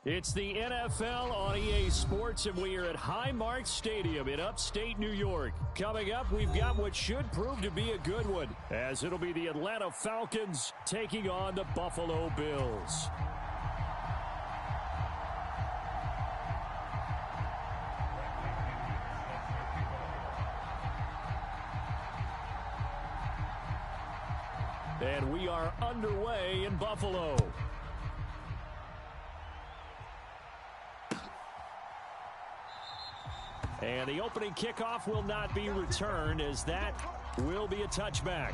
It's the NFL on EA Sports, and we are at Highmark Stadium in upstate New York. Coming up, we've got what should prove to be a good one, as it'll be the Atlanta Falcons taking on the Buffalo Bills. And we are underway in Buffalo. And the opening kickoff will not be returned, as that will be a touchback.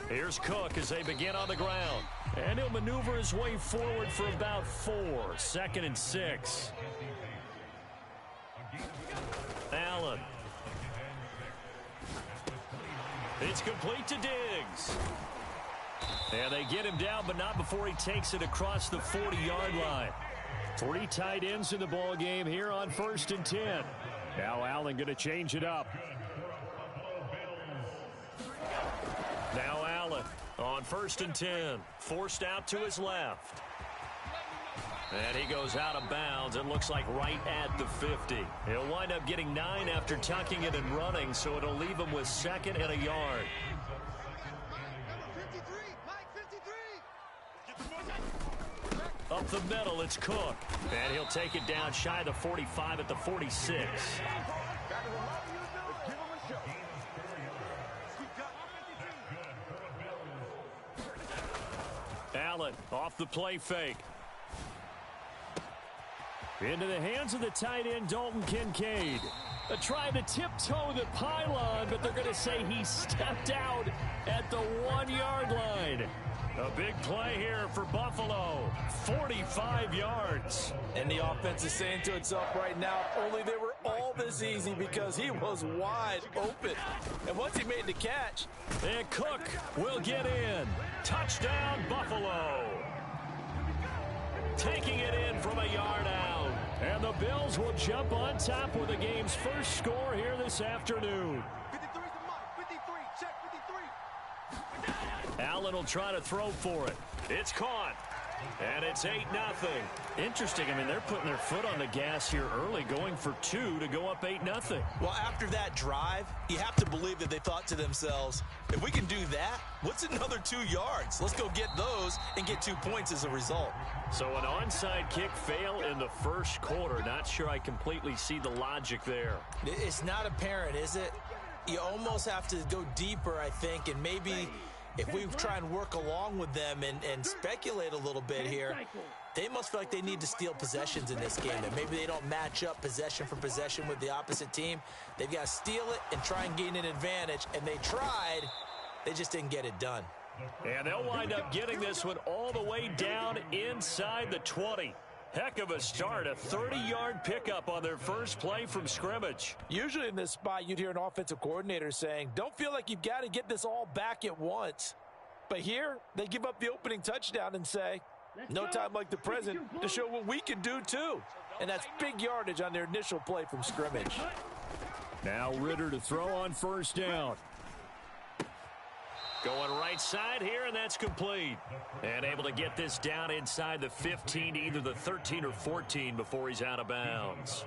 Here's Cook as they begin on the ground. And he'll maneuver his way forward for about 4. 2nd and 6. Allen. It's complete to Diggs. And they get him down, but not before he takes it across the 40-yard line. 3 tight ends in the ball game here on 1st and 10. Now Allen going to change it up. Now Allen on 1st and 10. Forced out to his left. And he goes out of bounds. It looks like right at the 50. He'll wind up getting 9 after tucking it and running, so it'll leave him with 2nd and a yard. Up the middle, it's Cook. And he'll take it down shy of the 45 at the 46. Allen off the play fake. Into the hands of the tight end, Dalton Kincaid. Trying to tiptoe the pylon, but they're going to say he stepped out at the 1-yard line. A big play here for Buffalo. 45 yards. And the offense is saying to itself right now, only they were all this easy because he was wide open. And once he made the catch. And Cook will get in. Touchdown, Buffalo. Taking it in from a yard out. And the Bills will jump on top with the game's first score here this afternoon. 53 to Mike. 53. Check 53. Allen will try to throw for it. It's caught. And it's 8-0. Interesting. I mean, they're putting their foot on the gas here early, going for 2 to go up 8-0. Well, after that drive, you have to believe that they thought to themselves, if we can do that, what's another 2 yards? Let's go get those and get 2 points as a result. So an onside kick fail in the first quarter. Not sure I completely see the logic there. It's not apparent, is it? You almost have to go deeper, I think, and maybe if we try and work along with them and speculate a little bit here, they must feel like they need to steal possessions in this game. And maybe they don't match up possession for possession with the opposite team. They've got to steal it and try and gain an advantage. And they tried. They just didn't get it done. And they'll wind up getting this one all the way down inside the 20. Heck of a start, a 30-yard pickup on their first play from scrimmage. Usually in this spot, you'd hear an offensive coordinator saying, don't feel like you've got to get this all back at once. But here, they give up the opening touchdown and say, no time like the present to show what we can do too. And that's big yardage on their initial play from scrimmage. Now Ritter to throw on 1st down. Going right side here, and that's complete. And able to get this down inside the 15, either the 13 or 14 before he's out of bounds.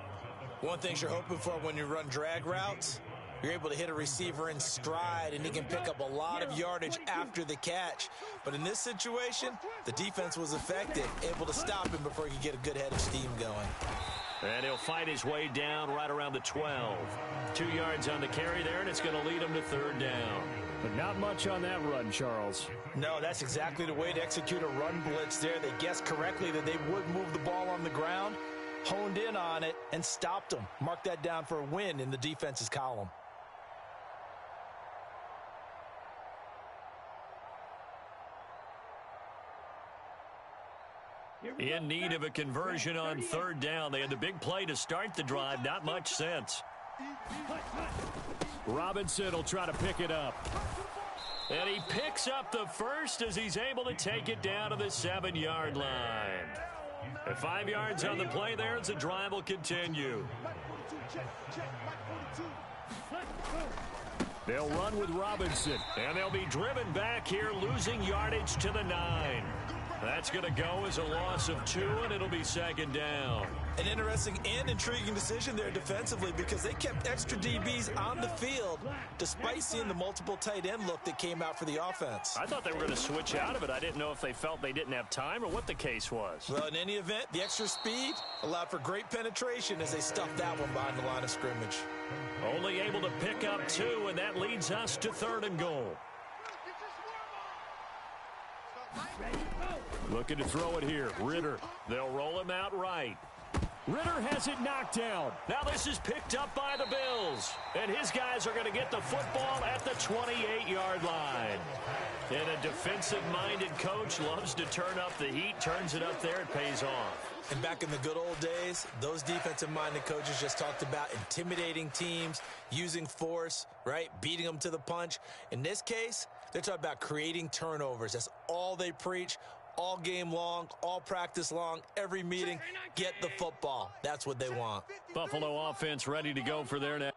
One thing you're hoping for when you run drag routes, you're able to hit a receiver in stride, and he can pick up a lot of yardage after the catch. But in this situation, the defense was effective, able to stop him before he could get a good head of steam going. And he'll fight his way down right around the 12. 2 yards on the carry there, and it's going to lead him to 3rd down. But not much on that run, Charles. No, that's exactly the way to execute a run blitz there. They guessed correctly that they would move the ball on the ground, honed in on it, and stopped them. Mark that down for a win in the defense's column. In need of a conversion on third down. They had the big play to start the drive. Not much sense. Robinson will try to pick it up. And he picks up the first as he's able to take it down to the 7-yard line. And 5 yards on the play there as the drive will continue. They'll run with Robinson. And they'll be driven back here, losing yardage to the 9. That's going to go as a loss of 2, and it'll be second down. An interesting and intriguing decision there defensively because they kept extra DBs on the field despite seeing the multiple tight end look that came out for the offense. I thought they were going to switch out of it. I didn't know if they felt they didn't have time or what the case was. Well, in any event, the extra speed allowed for great penetration as they stuffed that one behind the line of scrimmage. Only able to pick up 2, and that leads us to 3rd and goal. Looking to throw it here. Ritter. They'll roll him out right. Ritter has it knocked down. Now this is picked up by the Bills. And his guys are going to get the football at the 28-yard line. And a defensive-minded coach loves to turn up the heat, turns it up there, it pays off. And back in the good old days, those defensive-minded coaches just talked about intimidating teams, using force, right, beating them to the punch. In this case, they're talking about creating turnovers. That's all they preach. All game long, all practice long, every meeting, get the football. That's what they want. Buffalo offense ready to go for their next.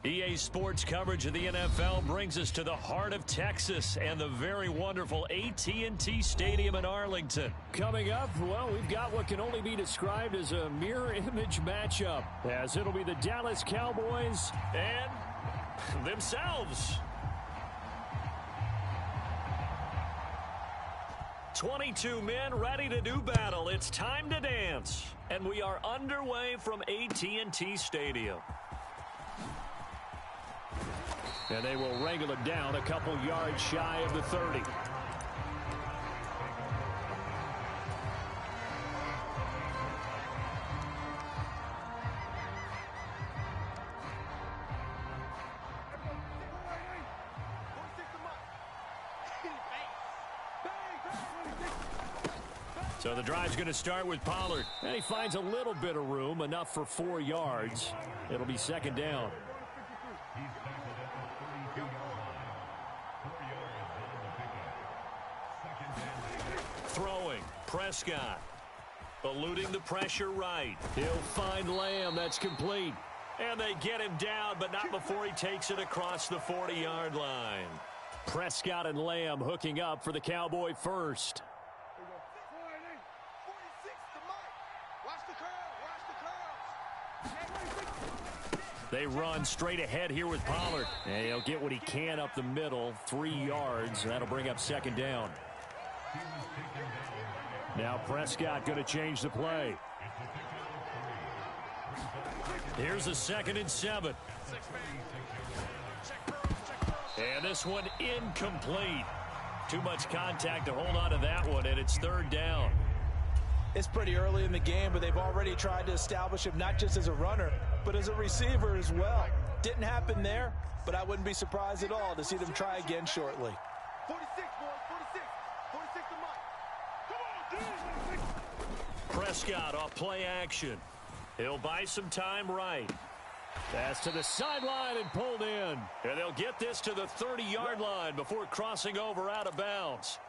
EA Sports coverage of the NFL brings us to the heart of Texas and the very wonderful AT&T Stadium in Arlington. Coming up, well, we've got what can only be described as a mirror image matchup, as it'll be the Dallas Cowboys and themselves. 22 men ready to do battle. It's time to dance. And we are underway from AT&T Stadium. And they will wrangle it down a couple yards shy of the 30. So the drive's going to start with Pollard. And he finds a little bit of room, enough for 4 yards. It'll be second down. Throwing, Prescott, eluding the pressure right. He'll find Lamb. That's complete. And they get him down, but not before he takes it across the 40-yard line. Prescott and Lamb hooking up for the Cowboy first. They run straight ahead here with Pollard. And he'll get what he can up the middle, 3 yards. That'll bring up second down. Now Prescott going to change the play. Here's a 2nd and 7. And this one incomplete. Too much contact to hold on to that one, and it's 3rd down. It's pretty early in the game, but they've already tried to establish him not just as a runner, but as a receiver as well. Didn't happen there, but I wouldn't be surprised at all to see them try again shortly. 46, boys, 46. 46 to Mike. Prescott off play action. He'll buy some time right. Pass to the sideline and pulled in. And they'll get this to the 30-yard line before crossing over out of bounds.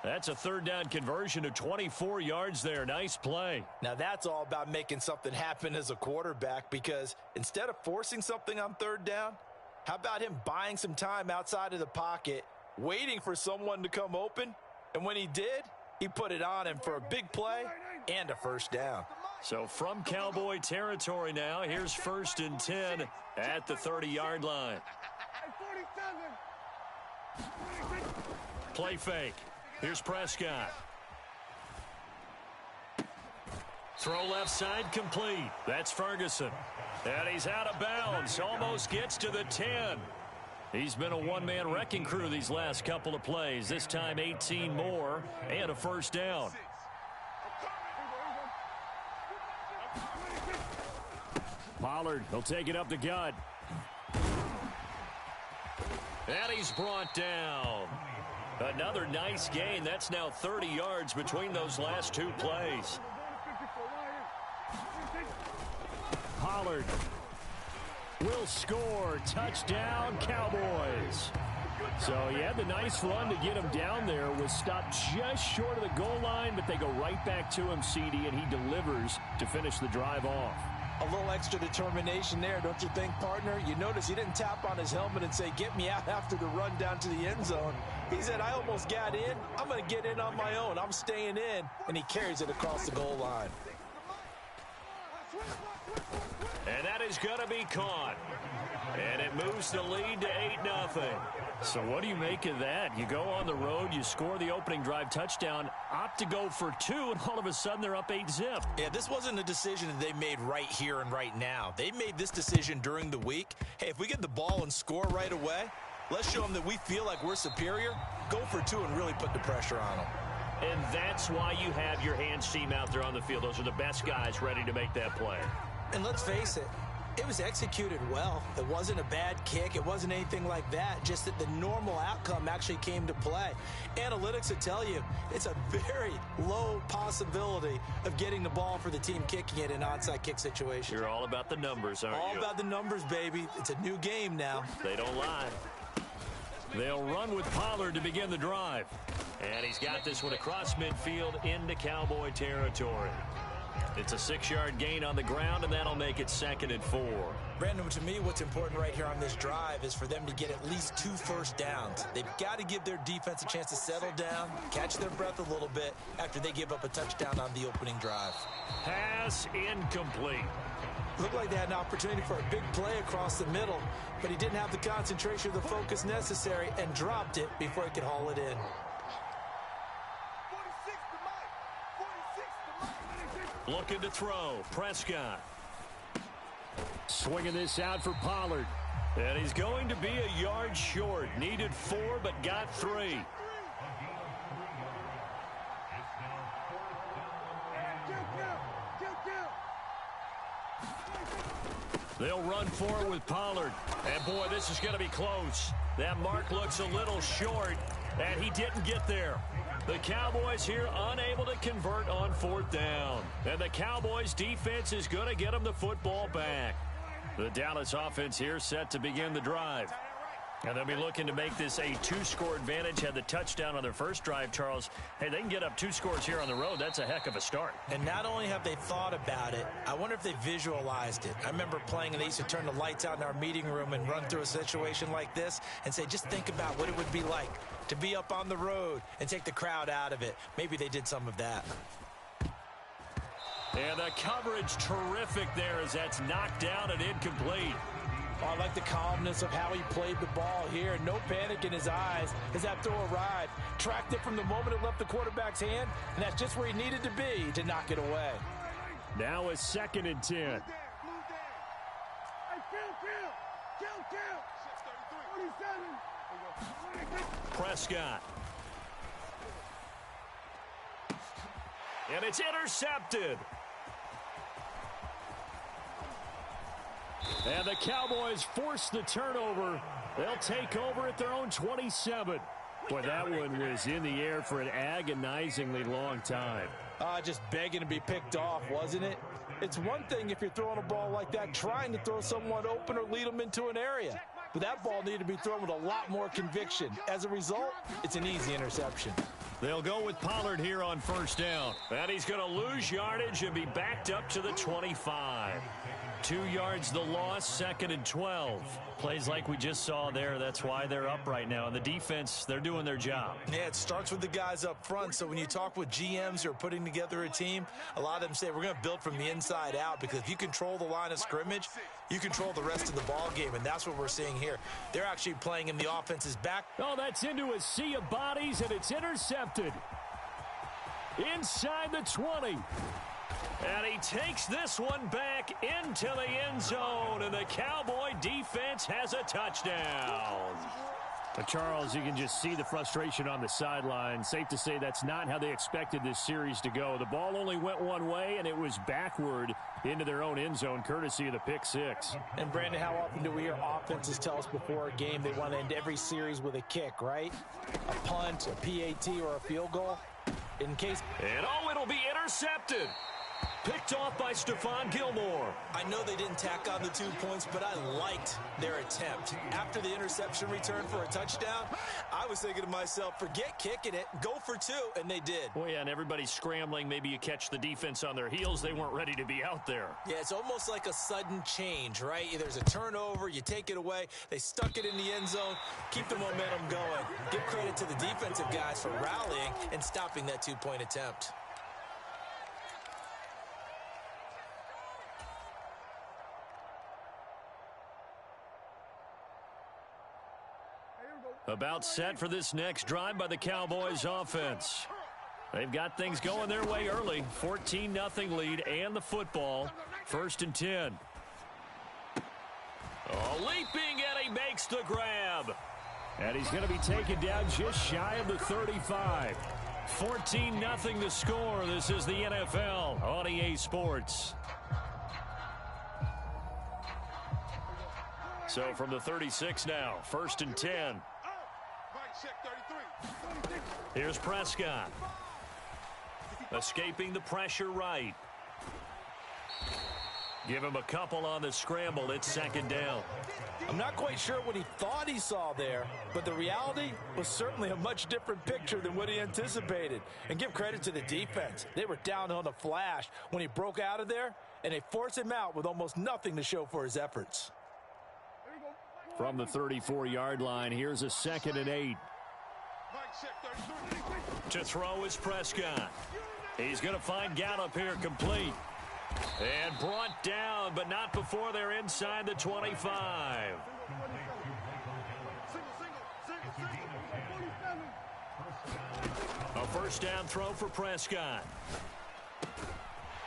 That's a third down conversion of 24 yards there. Nice play. Now that's all about making something happen as a quarterback, because instead of forcing something on third down, how about him buying some time outside of the pocket, waiting for someone to come open, and when he did, he put it on him for a big play and a first down. So from Cowboy territory now, here's 1st and 10 at the 30-yard line. Play fake. Here's Prescott. Throw left side complete. That's Ferguson. And he's out of bounds. Almost gets to the 10. He's been a one-man wrecking crew these last couple of plays. This time 18 more and a first down. Pollard, he'll take it up the gut. And he's brought down. Another nice gain. That's now 30 yards between those last two plays. Pollard will score. Touchdown, Cowboys. So he had the nice run to get him down there. Was stopped just short of the goal line, but they go right back to him, CD, and he delivers to finish the drive off. A little extra determination there, don't you think, partner? You notice he didn't tap on his helmet and say, get me out after the run down to the end zone. He said, I almost got in. I'm going to get in on my own. I'm staying in. And he carries it across the goal line. And that is going to be caught. And it moves the lead to 8-0. So what do you make of that? You go on the road, you score the opening drive touchdown, opt to go for 2, and all of a sudden they're up 8-zip. Yeah, this wasn't a decision that they made right here and right now. They made this decision during the week. Hey, if we get the ball and score right away, let's show them that we feel like we're superior. Go for 2 and really put the pressure on them. And that's why you have your hands team out there on the field. Those are the best guys ready to make that play. And let's face it, it was executed well. It wasn't a bad kick. It wasn't anything like that. Just that the normal outcome actually came to play. Analytics will tell you it's a very low possibility of getting the ball for the team kicking it in an onside kick situation. You're all about the numbers, aren't you? All about the numbers, baby. It's a new game now. They don't lie. They'll run with Pollard to begin the drive. And he's got this one across midfield into Cowboy territory. It's a 6-yard gain on the ground, and that'll make it 2nd and 4. Brandon, to me, what's important right here on this drive is for them to get at least 2 first downs. They've got to give their defense a chance to settle down, catch their breath a little bit after they give up a touchdown on the opening drive. Pass incomplete. Looked like they had an opportunity for a big play across the middle, but he didn't have the concentration or the focus necessary and dropped it before he could haul it in. Looking to throw. Prescott. Swinging this out for Pollard. And he's going to be a yard short. Needed 4, but got 3. They'll run forward with Pollard. And, boy, this is going to be close. That mark looks a little short, and he didn't get there. The Cowboys here unable to convert on 4th down. And the Cowboys defense is going to get them the football back. The Dallas offense here set to begin the drive. And they'll be looking to make this a 2-score advantage. Had the touchdown on their first drive, Charles. Hey, they can get up 2 scores here on the road. That's a heck of a start. And not only have they thought about it, I wonder if they visualized it. I remember playing, and they used to turn the lights out in our meeting room and run through a situation like this and say, just think about what it would be like to be up on the road and take the crowd out of it. Maybe they did some of that. And the coverage terrific there as that's knocked down and incomplete. Oh, I like the calmness of how he played the ball here. No panic in his eyes as that throw arrived. Tracked it from the moment it left the quarterback's hand, and that's just where he needed to be to knock it away. Now a 2nd and 10. Prescott. And it's intercepted. And the Cowboys force the turnover. They'll take over at their own 27. Boy, that one was in the air for an agonizingly long time. Just begging to be picked off, wasn't it? It's one thing if you're throwing a ball like that, trying to throw someone open or lead them into an area. But that ball needed to be thrown with a lot more conviction. As a result, it's an easy interception. They'll go with Pollard here on first down. And he's going to lose yardage and be backed up to the 25. 2 yards the loss, 2nd and 12. Plays like we just saw there. That's why they're up right now. And the defense, they're doing their job. Yeah, it starts with the guys up front. So when you talk with GMs who are putting together a team, a lot of them say we're going to build from the inside out, because if you control the line of scrimmage, you control the rest of the ball game, and that's what we're seeing here. They're actually playing in the offense's back. Oh, that's into a sea of bodies, and it's intercepted. Inside the 20. And he takes this one back into the end zone, and the Cowboy defense has a touchdown. But Charles, you can just see the frustration on the sideline. Safe to say that's not how they expected this series to go. The ball only went one way, and it was backward into their own end zone, courtesy of the pick six. And, Brandon, how often do we hear offenses tell us before a game they want to end every series with a kick, right? A punt, a PAT, or a field goal? In case... And, it'll be intercepted. Picked off by Stephon Gilmore. I know they didn't tack on the 2 points, but I liked their attempt. After the interception return for a touchdown, I was thinking to myself, forget kicking it, go for 2, and they did. Well, yeah, and everybody's scrambling. Maybe you catch the defense on their heels. They weren't ready to be out there. Yeah, it's almost like a sudden change, right? There's a turnover, you take it away, they stuck it in the end zone, keep the momentum going. Give credit to the defensive guys for rallying and stopping that 2-point attempt. About set for this next drive by the Cowboys offense. They've got things going their way early. 14-0 lead and the football. 1st and 10. Leaping, and he makes the grab. And he's going to be taken down just shy of the 35. 14-0 the score. This is the NFL on EA Sports. So from the 36 now, 1st and 10. Here's Prescott. Escaping the pressure right. Give him a couple on the scramble. It's 2nd down. I'm not quite sure what he thought he saw there, but the reality was certainly a much different picture than what he anticipated. And give credit to the defense. They were down on the flash when he broke out of there, and they forced him out with almost nothing to show for his efforts. From the 34-yard line, here's a 2nd and 8. To throw is Prescott. He's going to find Gallup here complete. And brought down, but not before they're inside the 25. A 1st down throw for Prescott.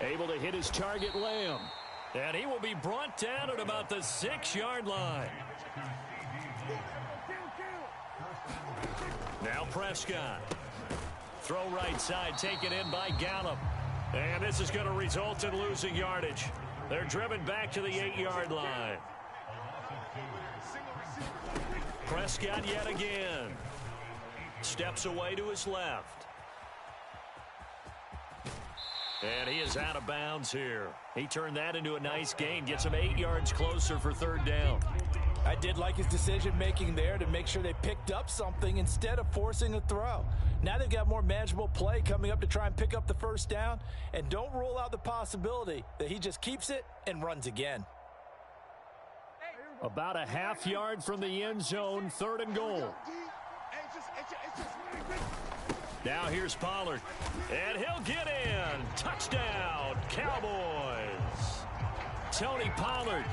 Able to hit his target, Lamb. And he will be brought down at about the 6-yard line. Now Prescott. Throw right side, taken in by Gallup. And this is going to result in losing yardage. They're driven back to the 8-yard line. Prescott yet again. Steps away to his left. And he is out of bounds here. He turned that into a nice gain. Gets him 8 yards closer for 3rd down. I did like his decision-making there to make sure they picked up something instead of forcing a throw. Now they've got more manageable play coming up to try and pick up the 1st down. And don't rule out the possibility that he just keeps it and runs again. About a half yard from the end zone, 3rd and goal. Now here's Pollard. And he'll get in. Touchdown, Cowboys. Tony Pollard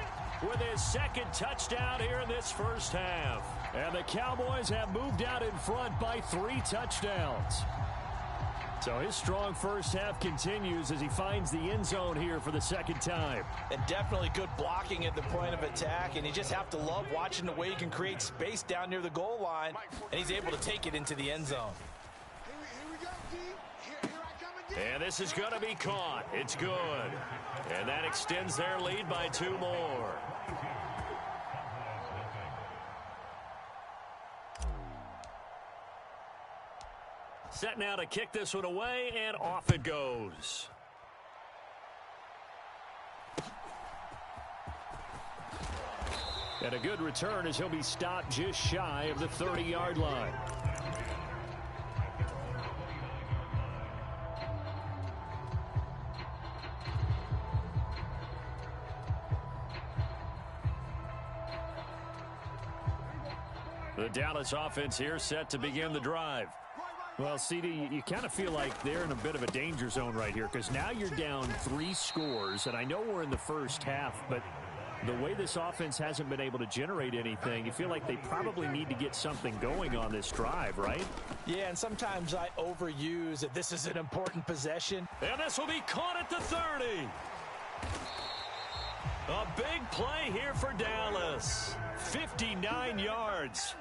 with his 2nd touchdown here in this 1st half. And the Cowboys have moved out in front by 3 touchdowns. So his strong 1st half continues as he finds the end zone here for the 2nd time. And definitely good blocking at the point of attack, and you just have to love watching the way he can create space down near the goal line, and he's able to take it into the end zone. Here we go, D. Here I come And this is going to be caught. It's good. And that extends their lead by 2 more. Set now to kick this one away, and off it goes. And a good return as he'll be stopped just shy of the 30-yard line. The Dallas offense here set to begin the drive. Well, CD, you kind of feel like they're in a bit of a danger zone right here because now you're down 3 scores, and I know we're in the first half, but the way this offense hasn't been able to generate anything, you feel like they probably need to get something going on this drive, right? Yeah, and sometimes I overuse that this is an important possession. And this will be caught at the 30. A big play here for Dallas. 59 yards.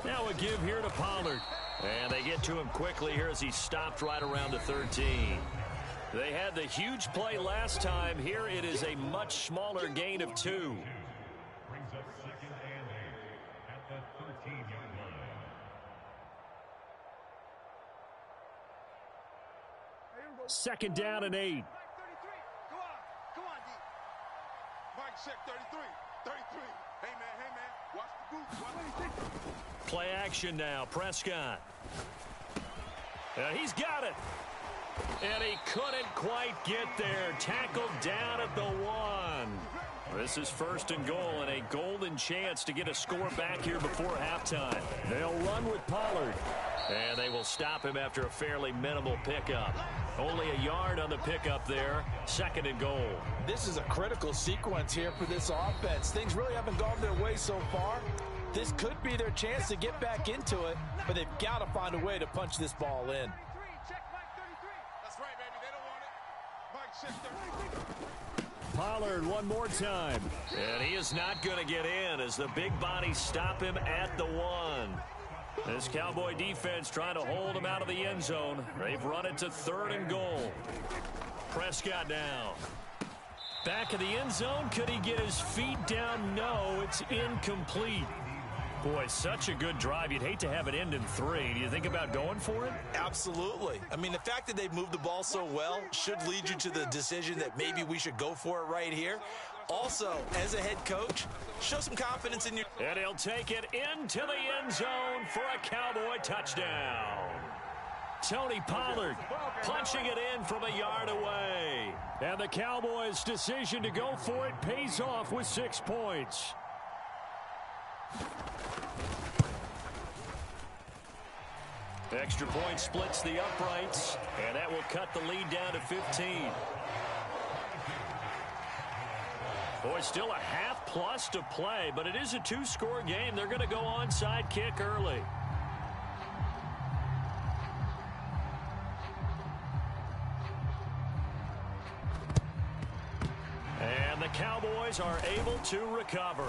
Now a give here to Pollard. And they get to him quickly here as he stopped right around the 13. They had the huge play last time. Here it is a much smaller gain of 2. Second down and 8. Come on, D. Mike, check 33. 33. Hey, man. Watch the boots. Watch the Play action now. Prescott. He's got it. And he couldn't quite get there. Tackled down at the 1. This is first and goal and a golden chance to get a score back here before halftime. They'll run with Pollard. And they will stop him after a fairly minimal pickup. Only a yard on the pickup there. Second and goal. This is a critical sequence here for this offense. Things really haven't gone their way so far. This could be their chance to get back into it, but they've got to find a way to punch this ball in. That's right, baby. They don't want it. Mike, check 33. Pollard one more time. And he is not going to get in as the big bodies stop him at the 1. This Cowboy defense trying to hold him out of the end zone. They've run it to third and goal. Prescott now. Back in the end zone. Could he get his feet down? No, it's incomplete. Boy, such a good drive. You'd hate to have it end in 3. Do you think about going for it? Absolutely. I mean, the fact that they've moved the ball so well should lead you to the decision that maybe we should go for it right here. Also, as a head coach, show some confidence in your... And he'll take it into the end zone for a Cowboy touchdown. Tony Pollard punching it in from a yard away. And the Cowboys' decision to go for it pays off with 6 points. Extra point splits the uprights, and that will cut the lead down to 15. Boy, still a half plus to play, but it is a 2-score game. They're going to go onside kick early. And the Cowboys are able to recover.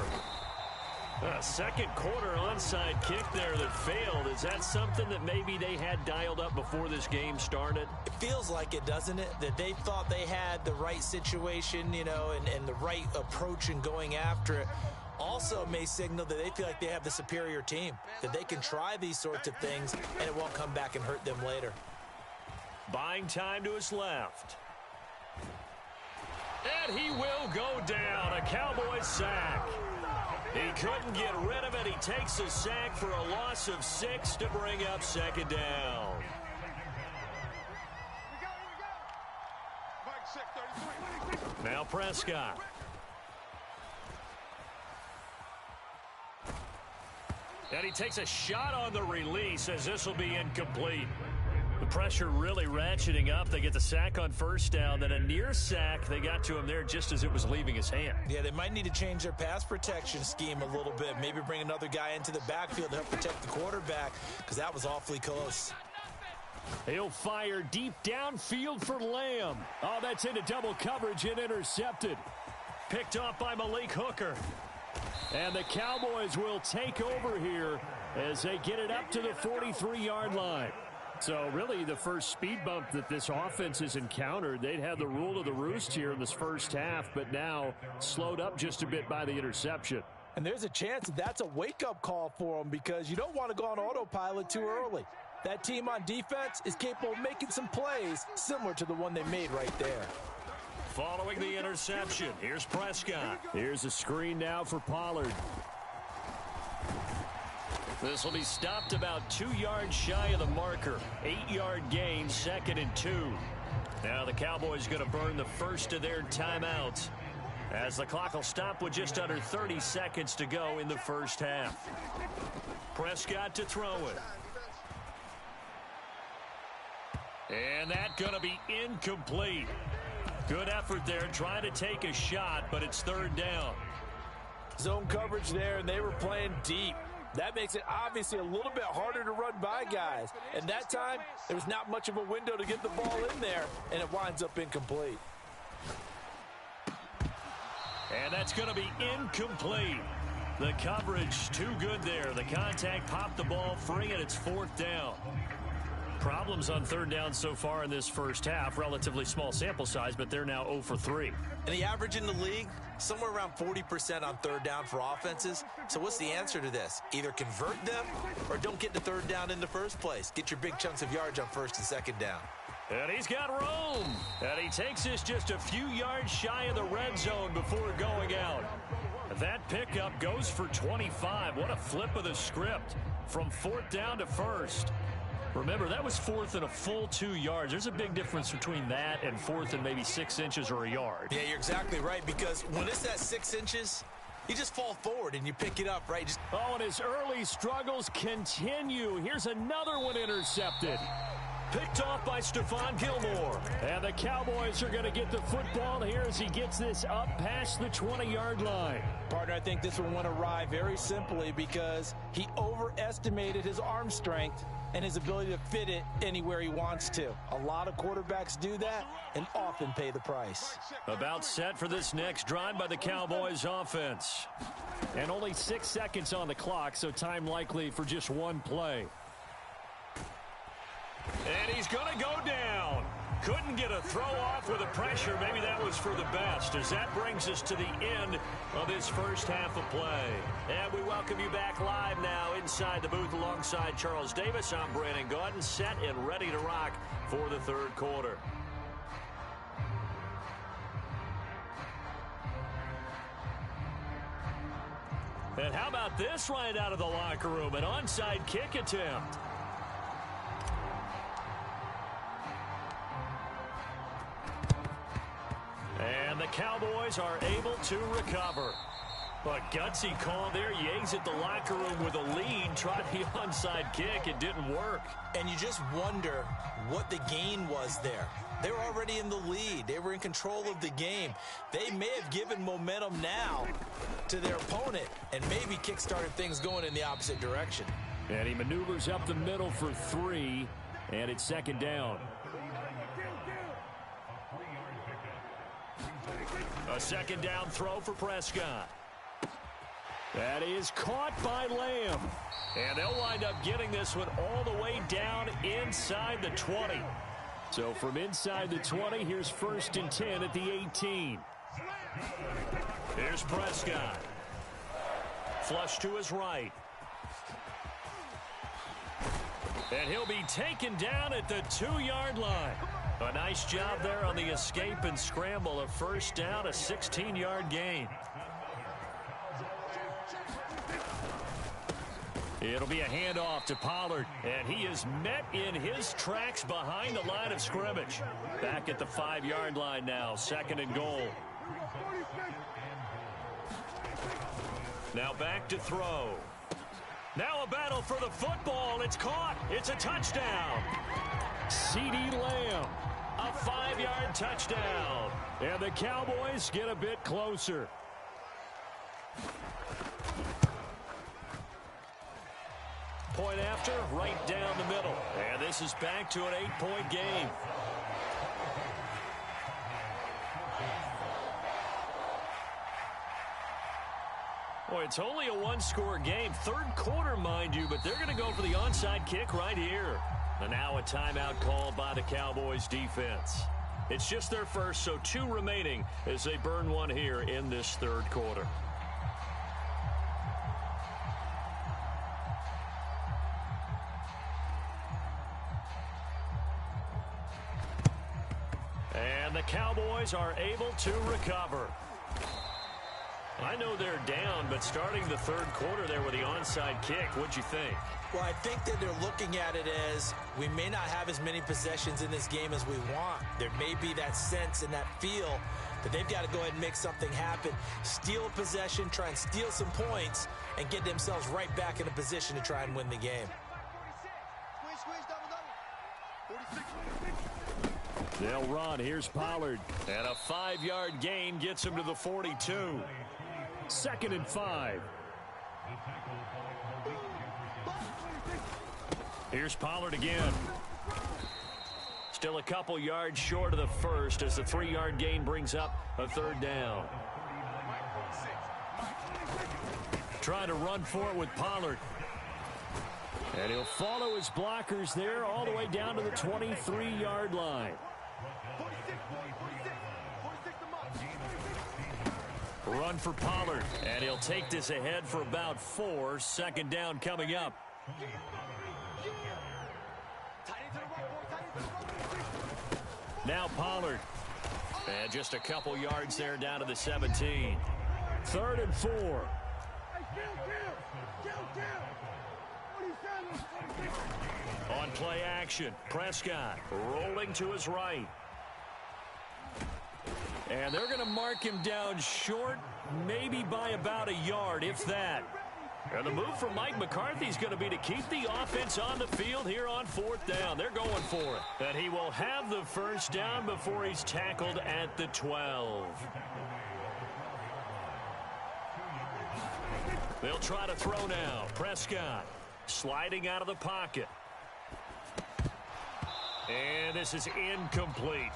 A second quarter onside kick there that failed. Is that something that maybe they had dialed up before this game started? It feels like it, doesn't it? That they thought they had the right situation, you know, and the right approach in going after it. Also may signal that they feel like they have the superior team, that they can try these sorts of things and it won't come back and hurt them later. Buying time to his left. And he will go down. A Cowboys sack. He couldn't get rid of it. He takes a sack for a loss of 6 to bring up second down. Now Prescott. And he takes a shot on the release as this will be incomplete. The pressure really ratcheting up. They get the sack on first down. Then a near sack. They got to him there just as it was leaving his hand. Yeah, they might need to change their pass protection scheme a little bit. Maybe bring another guy into the backfield to help protect the quarterback because that was awfully close. He'll fire deep downfield for Lamb. Oh, that's into double coverage and intercepted. Picked off by Malik Hooker. And the Cowboys will take over here as they get it up to the 43-yard line. So really the first speed bump that this offense has encountered. They'd had the rule of the roost here in this first half, but now slowed up just a bit by the interception. And there's a chance that's a wake-up call for them because you don't want to go on autopilot too early. That team on defense is capable of making some plays similar to the one they made right there. Following the interception, here's Prescott. Here's a screen now for Pollard. This will be stopped about 2 yards shy of the marker. 8-yard gain, 2nd and 2. Now the Cowboys going to burn the first of their timeouts, as the clock will stop with just under 30 seconds to go in the first half. Prescott to throw it. And that going to be incomplete. Good effort there, trying to take a shot, but it's 3rd down. Zone coverage there, and they were playing deep. That makes it obviously a little bit harder to run by guys. And that time, there was not much of a window to get the ball in there, and it winds up incomplete. And that's going to be incomplete. The coverage too good there. The contact popped the ball free, and it's 4th down. Problems on 3rd down so far in this first half. Relatively small sample size, but they're now 0 for 3. And the average in the league, somewhere around 40% on 3rd down for offenses. So what's the answer to this? Either convert them or don't get to 3rd down in the first place. Get your big chunks of yards on 1st and 2nd down. And he's got room. And he takes this just a few yards shy of the red zone before going out. That pickup goes for 25. What a flip of the script from 4th down to 1st. Remember, that was 4th and a full 2 yards. There's a big difference between that and 4th and maybe 6 inches or a yard. Yeah, you're exactly right, because when it's at 6 inches, you just fall forward and you pick it up, right? Oh, and his early struggles continue. Here's another one intercepted. Picked off by Stephon Gilmore. And the Cowboys are going to get the football here as he gets this up past the 20-yard line. Partner, I think this one went awry very simply because he overestimated his arm strength and his ability to fit it anywhere he wants to. A lot of quarterbacks do that and often pay the price. About set for this next drive by the Cowboys offense. And only 6 seconds on the clock, so time likely for just one play. And he's going to go down. Couldn't get a throw off with the pressure. Maybe that was for the best, as that brings us to the end of this first half of play. And we welcome you back live now inside the booth alongside Charles Davis. I'm Brandon Gaudin, set and ready to rock for the 3rd quarter. And how about this right out of the locker room? An onside kick attempt. And the Cowboys are able to recover. A gutsy call there. You exit the locker room with a lead. Tried the onside kick. It didn't work. And you just wonder what the gain was there. They were already in the lead. They were in control of the game. They may have given momentum now to their opponent and maybe kick-started things going in the opposite direction. And he maneuvers up the middle for 3, and it's 2nd down. A 2nd down throw for Prescott. That is caught by Lamb. And they'll wind up getting this one all the way down inside the 20. So from inside the 20, here's 1st and 10 at the 18. Here's Prescott. Flush to his right. And he'll be taken down at the 2-yard line. A nice job there on the escape and scramble. A 1st down, a 16-yard gain. It'll be a handoff to Pollard, and he is met in his tracks behind the line of scrimmage. Back at the 5-yard line now, 2nd and goal. Now back to throw. Now a battle for the football. It's caught. It's a touchdown. CeeDee Lamb. A 5-yard touchdown. And the Cowboys get a bit closer. Point after, right down the middle. And this is back to an 8-point game. Well, it's only a one-score game. Third quarter, mind you, but they're going to go for the onside kick right here. And now a timeout called by the Cowboys defense. It's just their first, so 2 remaining as they burn one here in this third quarter. And the Cowboys are able to recover. I know they're down, but starting the third quarter there with the onside kick, what'd you think? Well, I think that they're looking at it as we may not have as many possessions in this game as we want. There may be that sense and that feel that they've got to go ahead and make something happen, steal a possession, try and steal some points, and get themselves right back in a position to try and win the game. They'll run. Here's Pollard. And a 5-yard gain gets him to the 42. 2nd and 5. Here's Pollard again. Still a couple yards short of the first as the 3-yard gain brings up a 3rd down. Trying to run for it with Pollard. And he'll follow his blockers there all the way down to the 23-yard line. Run for Pollard, and he'll take this ahead for about 4. 2nd down coming up. Now Pollard. And just a couple yards there down to the 17. 3rd and 4. On play action, Prescott rolling to his right. And they're going to mark him down short, maybe by about a yard, if that. And the move from Mike McCarthy is going to be to keep the offense on the field here on 4th down. They're going for it. And he will have the 1st down before he's tackled at the 12. They'll try to throw now. Prescott sliding out of the pocket. And this is incomplete.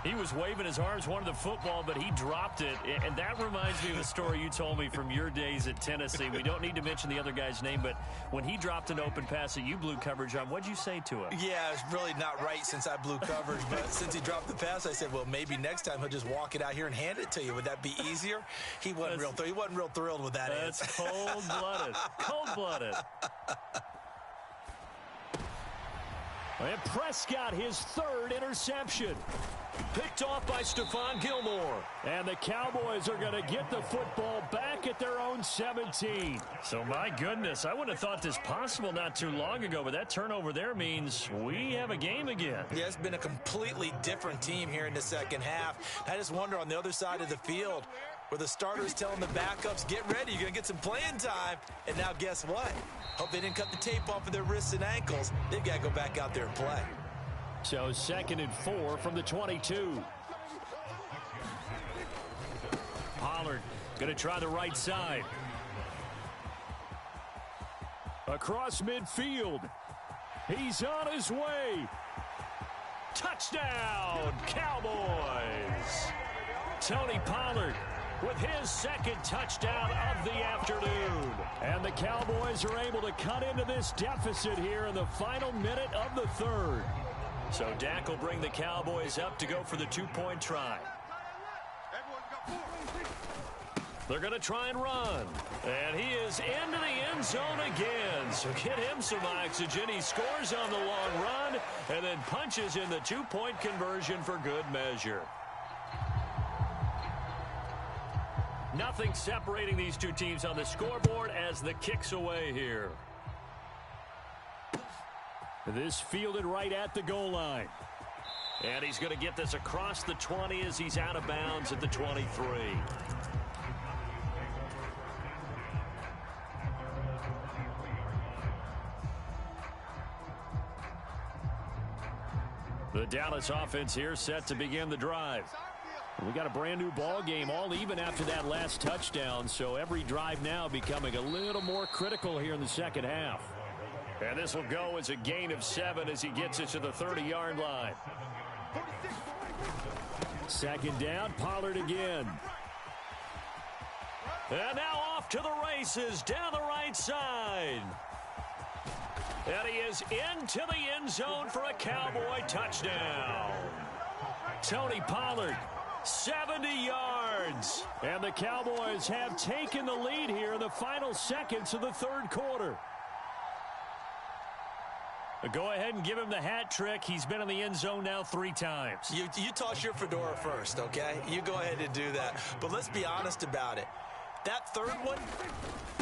He was waving his arms, wanted the football, but he dropped it. And that reminds me of a story you told me from your days at Tennessee. We don't need to mention the other guy's name, but when he dropped an open pass that you blew coverage on, what'd you say to him? Yeah, it's really not right since I blew coverage, but since he dropped the pass, I said, well, maybe next time he'll just walk it out here and hand it to you. Would that be easier? He wasn't real thrilled with that. That's cold-blooded. Cold-blooded. And Prescott, his 3rd interception. Picked off by Stephon Gilmore. And the Cowboys are going to get the football back at their own 17. So, my goodness, I wouldn't have thought this possible not too long ago, but that turnover there means we have a game again. Yeah, it's been a completely different team here in the second half. I just wonder on the other side of the field where the starters telling the backups, get ready, you're going to get some playing time. And now guess what? Hope they didn't cut the tape off of their wrists and ankles. They've got to go back out there and play. So 2nd and 4 from the 22. Pollard going to try the right side. Across midfield. He's on his way. Touchdown, Cowboys. Tony Pollard with his 2nd touchdown of the afternoon. And the Cowboys are able to cut into this deficit here in the final minute of the 3rd. So Dak will bring the Cowboys up to go for the 2-point try. They're going to try and run. And he is into the end zone again. So get him some oxygen. He scores on the long run and then punches in the 2-point conversion for good measure. Nothing separating these two teams on the scoreboard as the kick's away here. This fielded right at the goal line. And he's going to get this across the 20 as he's out of bounds at the 23. The Dallas offense here set to begin the drive. We got a brand new ball game, all even after that last touchdown, so every drive now becoming a little more critical here in the second half. And this will go as a gain of 7 as he gets it to the 30-yard line. 2nd down, Pollard again. And now off to the races down the right side. And he is into the end zone for a Cowboy touchdown. Tony Pollard, 70 yards. And the Cowboys have taken the lead here in the final seconds of the third quarter. Go ahead and give him the hat trick. He's been in the end zone now 3 times. You toss your fedora first, okay? You go ahead and do that. But let's be honest about it. That third one,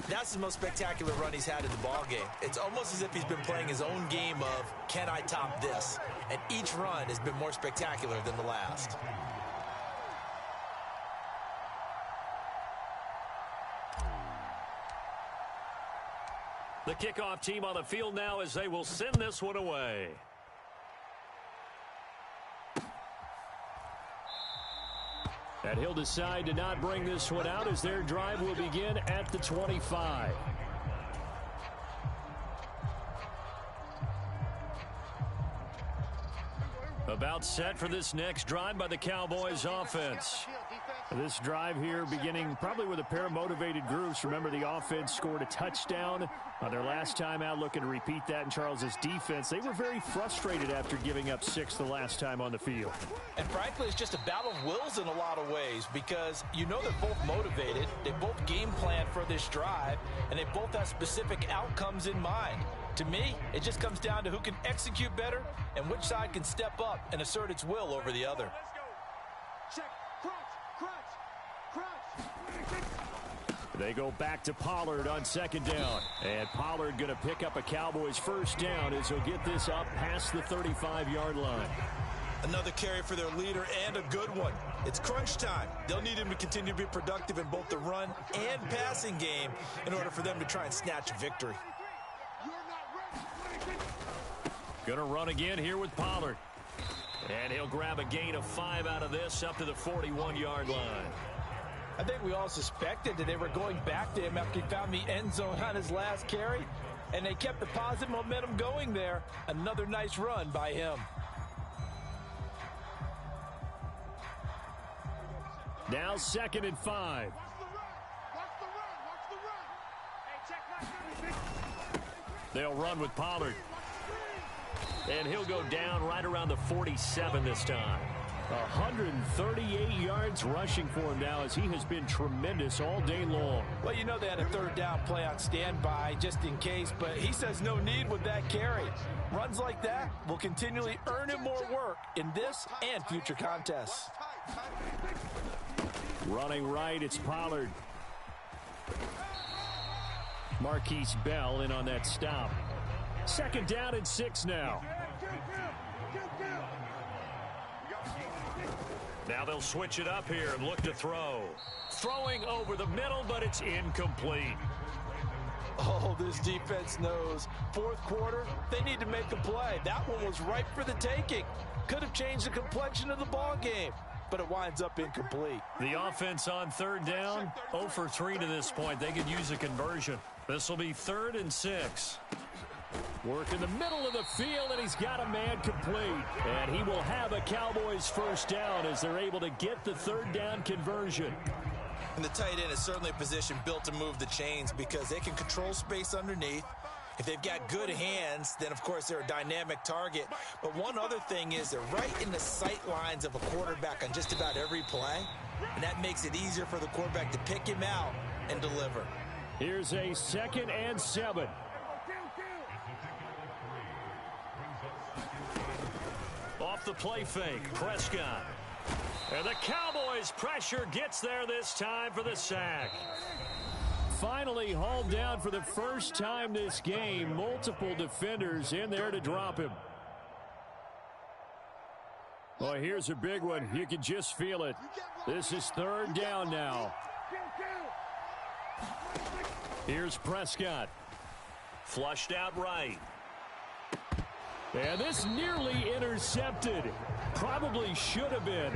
that's the most spectacular run he's had in the ballgame. It's almost as if he's been playing his own game of, can I top this? And each run has been more spectacular than the last. The kickoff team on the field now as they will send this one away. And he'll decide to not bring this one out as their drive will begin at the 25. About set for this next drive by the Cowboys offense. This drive here beginning probably with a pair of motivated groups. Remember, the offense scored a touchdown on their last time out, looking to repeat that in Charles's defense. They were very frustrated after giving up 6 the last time on the field. And frankly, it's just a battle of wills in a lot of ways because you know they're both motivated. They both game plan for this drive, and they both have specific outcomes in mind. To me, it just comes down to who can execute better and which side can step up and assert its will over the other. They go back to Pollard on second down. And Pollard going to pick up a Cowboys first down as he'll get this up past the 35-yard line. Another carry for their leader and a good one. It's crunch time. They'll need him to continue to be productive in both the run and passing game in order for them to try and snatch a victory. Going to run again here with Pollard. And he'll grab a gain of 5 out of this up to the 41-yard line. I think we all suspected that they were going back to him after he found the end zone on his last carry, and they kept the positive momentum going there. Another nice run by him. Now 2nd and 5. They'll run with Pollard. And he'll go down right around the 47 this time. 138 yards rushing for him now as he has been tremendous all day long. Well, you know they had a third down play on standby just in case, but he says no need with that carry. Runs like that will continually earn him more work in this and future contests. Running right, it's Pollard. Marquise Bell in on that stop. 2nd down and 6 now. Now they'll switch it up here and look to throw. Throwing over the middle, but it's incomplete. Oh, this defense knows. Fourth quarter, they need to make a play. That one was ripe for the taking. Could have changed the complexion of the ball game, but it winds up incomplete. The offense on 3rd down, 0 for 3 to this point. They could use a conversion. This will be 3rd and 6. Work in the middle of the field, and he's got a man complete. And he will have a Cowboys first down as they're able to get the 3rd down conversion. And the tight end is certainly a position built to move the chains because they can control space underneath. If they've got good hands, then, of course, they're a dynamic target. But one other thing is they're right in the sight lines of a quarterback on just about every play, and that makes it easier for the quarterback to pick him out and deliver. Here's a 2nd and 7. Off the play fake, Prescott. And the Cowboys' pressure gets there this time for the sack. Finally hauled down for the first time this game. Multiple defenders in there to drop him. Well, here's a big one. You can just feel it. This is 3rd down now. Here's Prescott. Flushed out right. And this nearly intercepted. Probably should have been.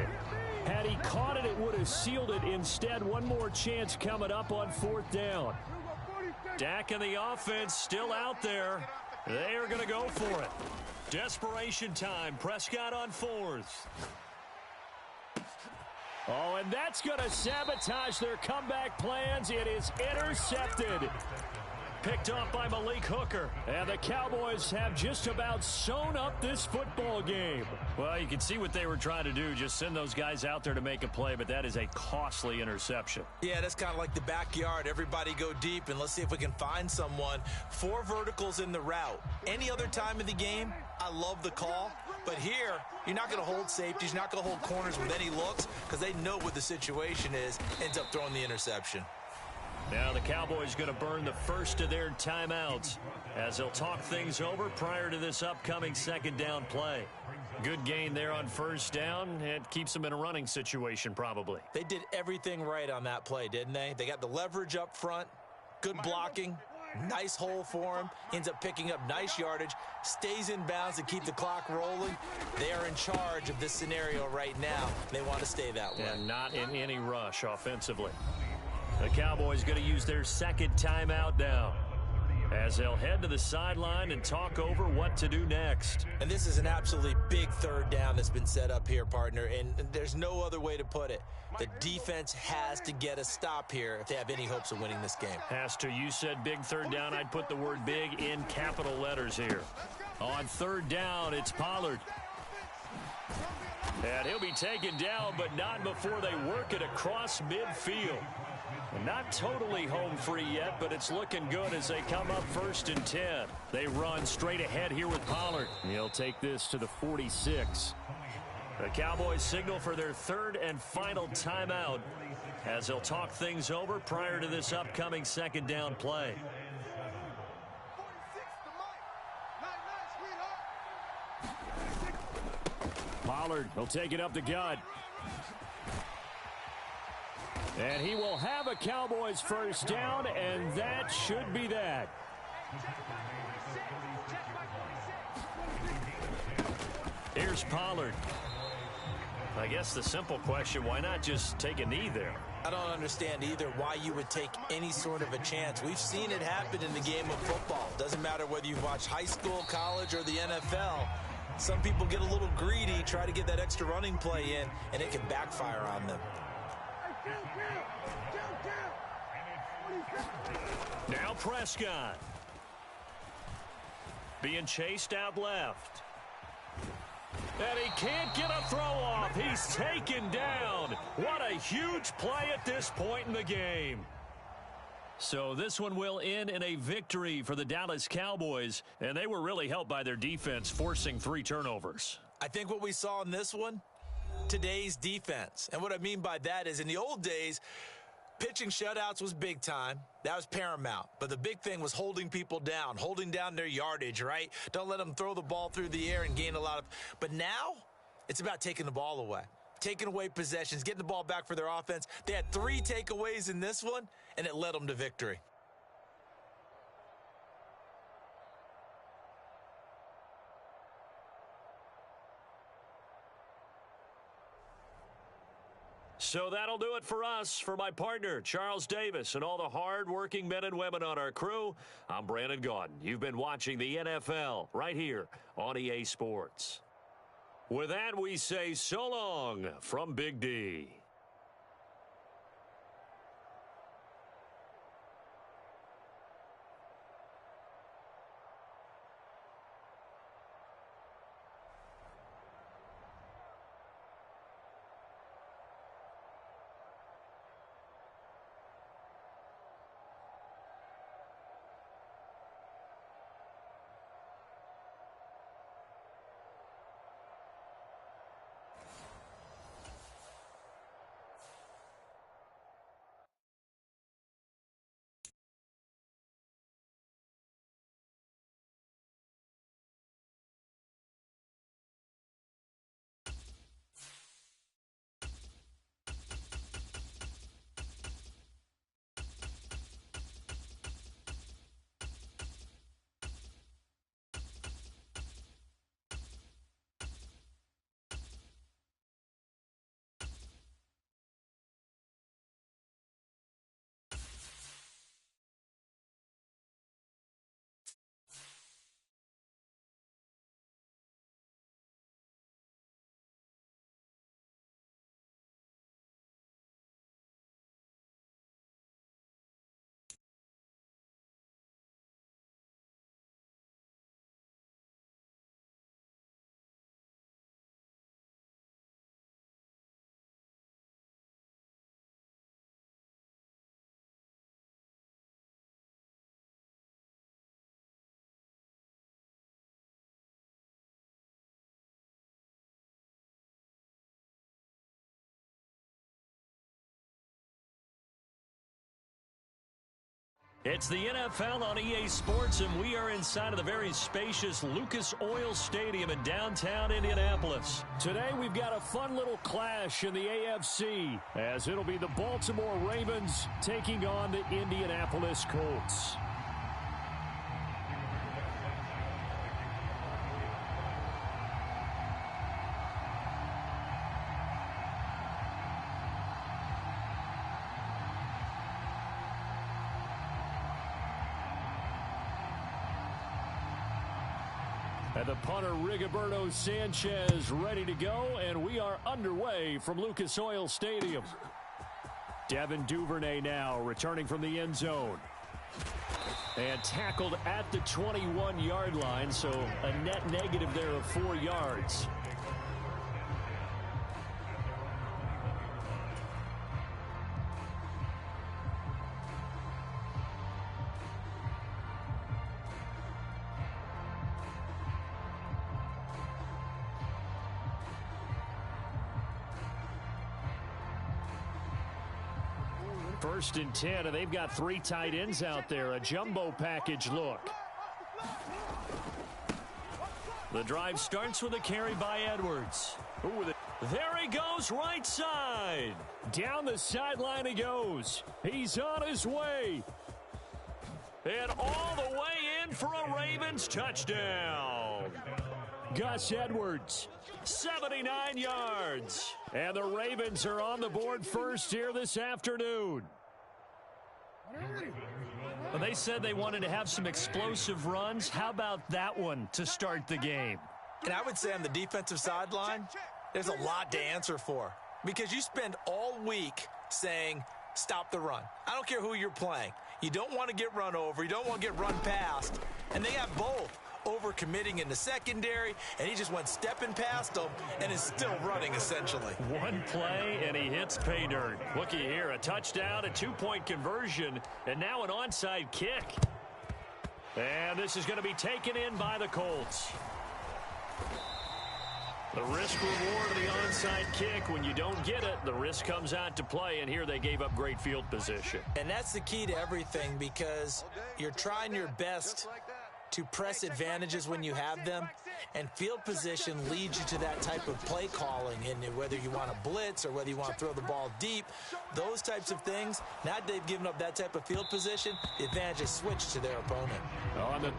Had he caught it, it would have sealed it. Instead, one more chance coming up on 4th down. Dak and the offense still out there. They are going to go for it. Desperation time. Prescott on 4th. Oh, and that's going to sabotage their comeback plans. It is intercepted. Picked off by Malik Hooker. And the Cowboys have just about sewn up this football game. Well, you can see what they were trying to do. Just send those guys out there to make a play, but that is a costly interception. Yeah, that's kind of like the backyard. Everybody go deep, and let's see if we can find someone. 4 verticals in the route. Any other time of the game, I love the call. But here, you're not going to hold safeties. You're not going to hold corners with any looks because they know what the situation is. Ends up throwing the interception. Now the Cowboys going to burn the first of their timeouts as they'll talk things over prior to this upcoming second down play. Good gain there on first down. It keeps them in a running situation probably. They did everything right on that play, didn't they? They got the leverage up front, good blocking, nice hole for him, ends up picking up nice yardage, stays in bounds to keep the clock rolling. They are in charge of this scenario right now. They want to stay that way. And not in any rush offensively. The Cowboys going to use their second timeout now as they'll head to the sideline and talk over what to do next. And this is an absolutely big third down that's been set up here, partner, and there's no other way to put it. The defense has to get a stop here if they have any hopes of winning this game. Has to. You said big third down. I'd put the word big in capital letters here. On third down, it's Pollard. And he'll be taken down, but not before they work it across midfield. Not totally home free yet, but it's looking good as they come up 1st and 10. They run straight ahead here with Pollard. He'll take this to the 46. The Cowboys signal for their third and final timeout as they'll talk things over prior to this upcoming second down play. Pollard will take it up the gut. And he will have a Cowboys first down, and that should be that. Here's Pollard. I guess the simple question, why not just take a knee there? I don't understand either why you would take any sort of a chance. We've seen it happen in the game of football. Doesn't matter whether you've watched high school, college, or the NFL. Some people get a little greedy, try to get that extra running play in, and it can backfire on them. Now Prescott. Being chased out left. And he can't get a throw off. He's taken down. What a huge play at this point in the game. So this one will end in a victory for the Dallas Cowboys. And they were really helped by their defense, forcing 3 turnovers. I think what we saw in this one, today's defense. And what I mean by that is in the old days, pitching shutouts was big time. That was paramount. But the big thing was holding people down, holding down their yardage, right? Don't let them throw the ball through the air and gain a lot of. But now it's about taking the ball away, taking away possessions, getting the ball back for their offense. They had 3 takeaways in this one, and it led them to victory. So that'll do it for us. For my partner, Charles Davis, and all the hard-working men and women on our crew, I'm Brandon Gaudin. You've been watching the NFL right here on EA Sports. With that, we say so long from Big D. It's the NFL on EA Sports, and we are inside of the very spacious Lucas Oil Stadium in downtown Indianapolis. Today we've got a fun little clash in the AFC, as it'll be the Baltimore Ravens taking on the Indianapolis Colts. And the punter, Rigoberto Sanchez, ready to go, and we are underway from Lucas Oil Stadium. Devin Duvernay now returning from the end zone. And tackled at the 21-yard line, so a net negative there of 4 yards. First and 10, and they've got 3 tight ends out there. A jumbo package look. The drive starts with a carry by Edwards. There he goes, right side. Down the sideline he goes. He's on his way. And all the way in for a Ravens touchdown. Gus Edwards, 79 yards. And the Ravens are on the board first here this afternoon. Well, they said they wanted to have some explosive runs. How about that one to start the game? And I would say on the defensive sideline, there's a lot to answer for. Because you spend all week saying, stop the run. I don't care who you're playing. You don't want to get run over. You don't want to get run past. And they got both. Over-committing in the secondary, and he just went stepping past them and is still running, essentially. One play, and he hits pay dirt. Looky here, a touchdown, a 2-point conversion, and now an onside kick. And this is going to be taken in by the Colts. The risk-reward of the onside kick, when you don't get it, the risk comes out to play, and here they gave up great field position. And that's the key to everything, because you're trying your best to press advantages when you have them, and field position leads you to that type of play calling, and whether you want to blitz or whether you want to throw the ball deep, those types of things. Now that they've given up that type of field position, the advantage is switched to their opponent. On the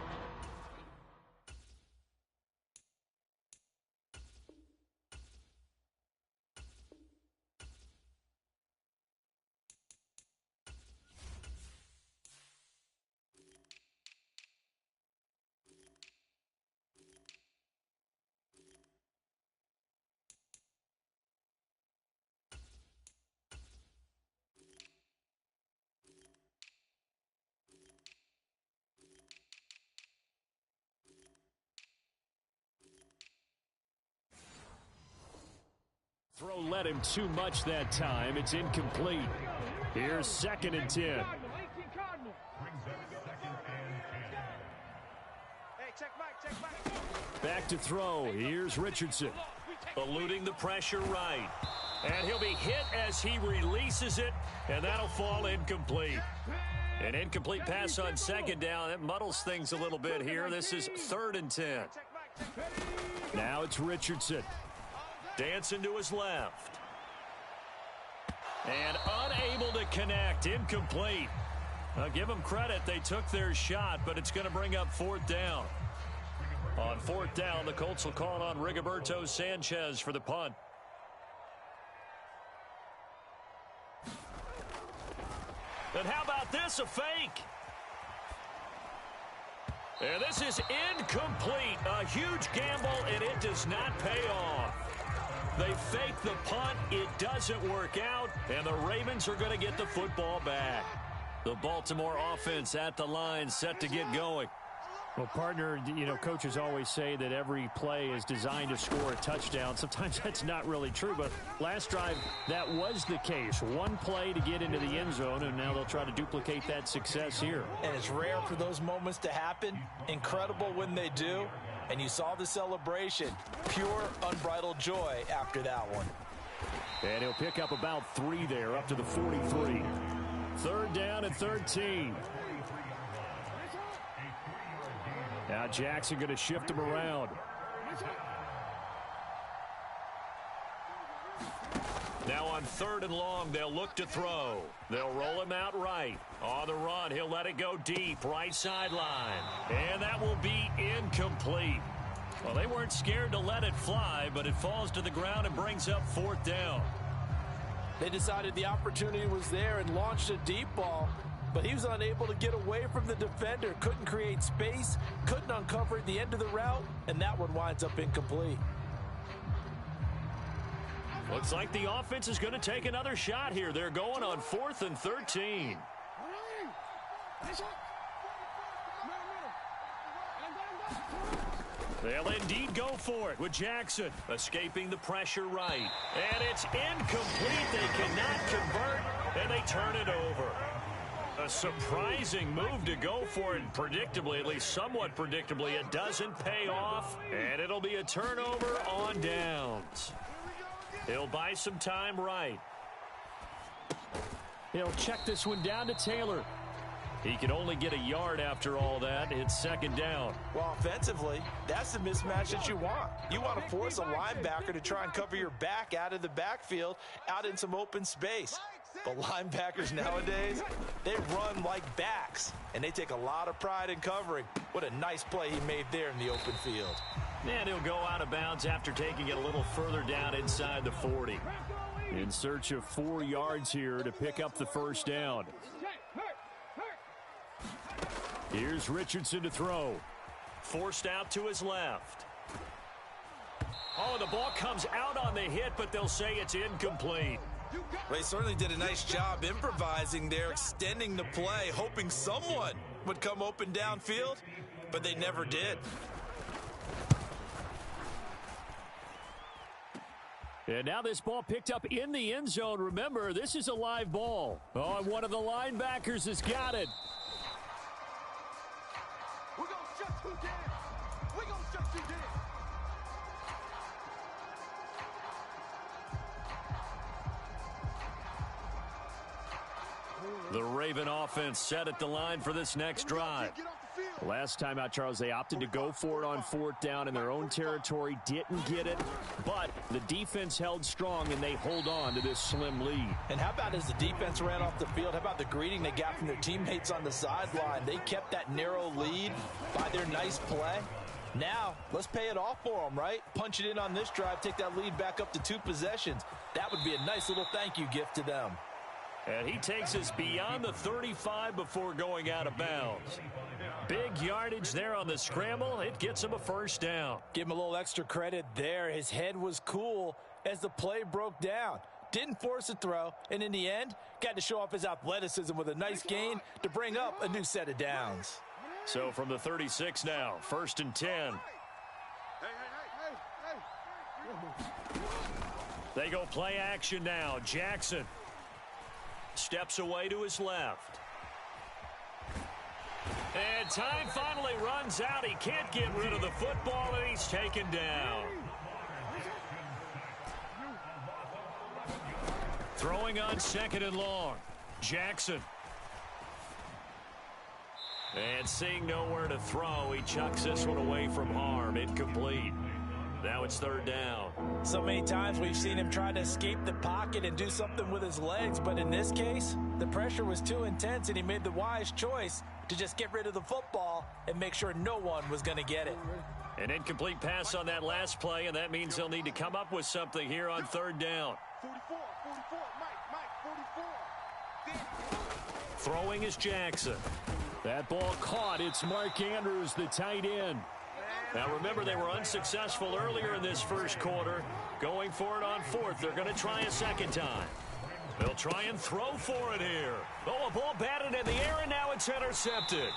throw led him too much that time. It's incomplete. Here's 2nd and 10. Back to throw. Here's Richardson. Eluding the pressure right. And he'll be hit as he releases it, and that'll fall incomplete. An incomplete pass on 2nd down. That muddles things a little bit here. This is 3rd and 10. Now it's Richardson. Dancing to his left. And unable to connect. Incomplete. I'll give them credit. They took their shot, but it's going to bring up 4th down. On 4th down, the Colts will call on Rigoberto Sanchez for the punt. And how about this, a fake? And this is incomplete. A huge gamble, and it does not pay off. They fake the punt. It doesn't work out, and the Ravens are going to get the football back. The Baltimore offense at the line, set to get going. Well, partner, you know, coaches always say that every play is designed to score a touchdown. Sometimes that's not really true, but last drive, that was the case. One play to get into the end zone, and now they'll try to duplicate that success here. And it's rare for those moments to happen. Incredible when they do. And you saw the celebration. Pure, unbridled joy after that one. And he'll pick up about 3 there, up to the 43. 3rd down and 13. Now Jackson going to shift him around. Now on 3rd and long, they'll look to throw. They'll roll him out right. On the run, he'll let it go deep, right sideline. And that will be incomplete. Well, they weren't scared to let it fly, but it falls to the ground and brings up 4th down. They decided the opportunity was there and launched a deep ball, but he was unable to get away from the defender, couldn't create space, couldn't uncover at the end of the route, and that one winds up incomplete. Looks like the offense is going to take another shot here. They're going on 4th and 13. They'll indeed go for it with Jackson escaping the pressure right. And it's incomplete. They cannot convert, and they turn it over. A surprising move to go for it. Predictably, at least somewhat predictably, it doesn't pay off, and it'll be a turnover on downs. He'll buy some time right. He'll check this one down to Taylor. He can only get a yard after all that. It's 2nd down. Well, offensively, that's the mismatch that you want. You want to force a linebacker to try and cover your back out of the backfield, out in some open space. But linebackers nowadays, they run like backs, and they take a lot of pride in covering. What a nice play he made there in the open field. And he'll go out of bounds after taking it a little further down inside the 40. In search of 4 yards here to pick up the 1st down. Here's Richardson to throw. Forced out to his left. Oh, the ball comes out on the hit, but they'll say it's incomplete. Well, he certainly did a nice job improvising there, extending the play, hoping someone would come open downfield, but they never did. And now this ball picked up in the end zone. Remember, this is a live ball. Oh, and one of the linebackers has got it. We're going to shut you down. We're going to shut you down. The Raven offense set at the line for this next drive. Last time out, Charles, they opted to go for it on 4th down in their own territory. Didn't get it, but the defense held strong, and they hold on to this slim lead. And how about as the defense ran off the field, how about the greeting they got from their teammates on the sideline? They kept that narrow lead by their nice play. Now, let's pay it off for them, right? Punch it in on this drive, take that lead back up to 2 possessions. That would be a nice little thank you gift to them. And he takes us beyond the 35 before going out of bounds. Big yardage there on the scramble. It gets him a 1st down. Give him a little extra credit there. His head was cool as the play broke down. Didn't force a throw, and in the end, got to show off his athleticism with a nice gain to bring up a new set of downs. So from the 36 now, 1st and 10. They go play action now. Jackson steps away to his left. And time finally runs out. He can't get rid of the football, and he's taken down. Throwing on 2nd and long. Jackson. And seeing nowhere to throw, he chucks this one away from harm. Incomplete. Now it's 3rd down. So many times we've seen him try to escape the pocket and do something with his legs, but in this case, the pressure was too intense, and he made the wise choice to just get rid of the football and make sure no one was going to get it. An incomplete pass on that last play, and that means they'll need to come up with something here on 3rd down. 44, Mike, 44. Throwing is Jackson. That ball caught. It's Mark Andrews, the tight end. Now remember, they were unsuccessful earlier in this 1st quarter. Going for it on 4th. They're going to try a 2nd time. They'll try and throw for it here. Oh, a ball batted in the air, and now it's intercepted.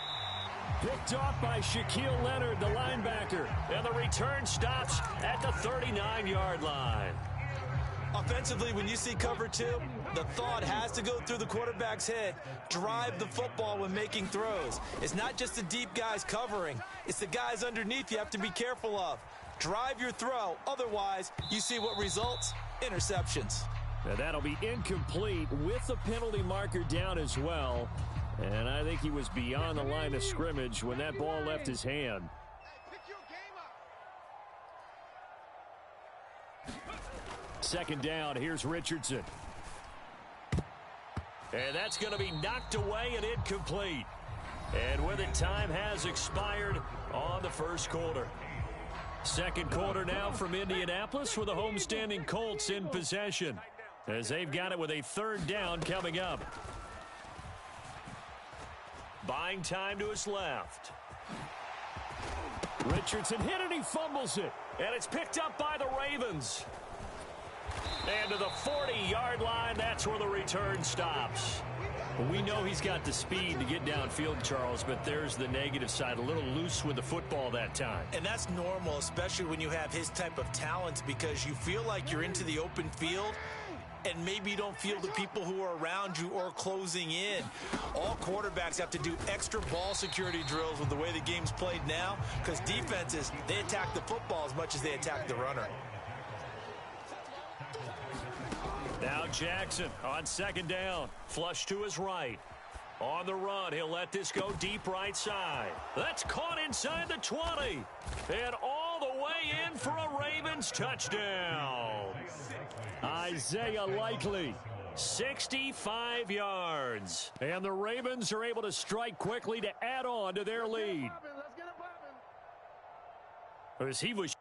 Picked off by Shaquille Leonard, the linebacker. And the return stops at the 39-yard line. Offensively, when you see cover 2, the thought has to go through the quarterback's head. Drive the football when making throws. It's not just the deep guys covering. It's the guys underneath you have to be careful of. Drive your throw. Otherwise, you see what results? Interceptions. Now that'll be incomplete with the penalty marker down as well. And I think he was beyond the line of scrimmage when that ball left his hand. Second down, here's Richardson. And that's going to be knocked away and incomplete. And with it, time has expired on the first quarter. Second quarter now from Indianapolis with the homestanding Colts in possession, as they've got it with a third down coming up. Buying time to his left. Richardson hit and he fumbles it. And it's picked up by the Ravens. And to the 40-yard line, that's where the return stops. We know he's got the speed to get downfield, Charles, but there's the negative side. A little loose with the football that time. And that's normal, especially when you have his type of talent, because you feel like you're into the open field and maybe you don't feel the people who are around you or closing in. All quarterbacks have to do extra ball security drills with the way the game's played now, because defenses, they attack the football as much as they attack the runner. Now Jackson on second down. Flush to his right. On the run, he'll let this go deep right side. That's caught inside the 20. And all the way in for a Ravens touchdown. Isaiah Likely. 65 yards. And the Ravens are able to strike quickly to add on to their lead. As he was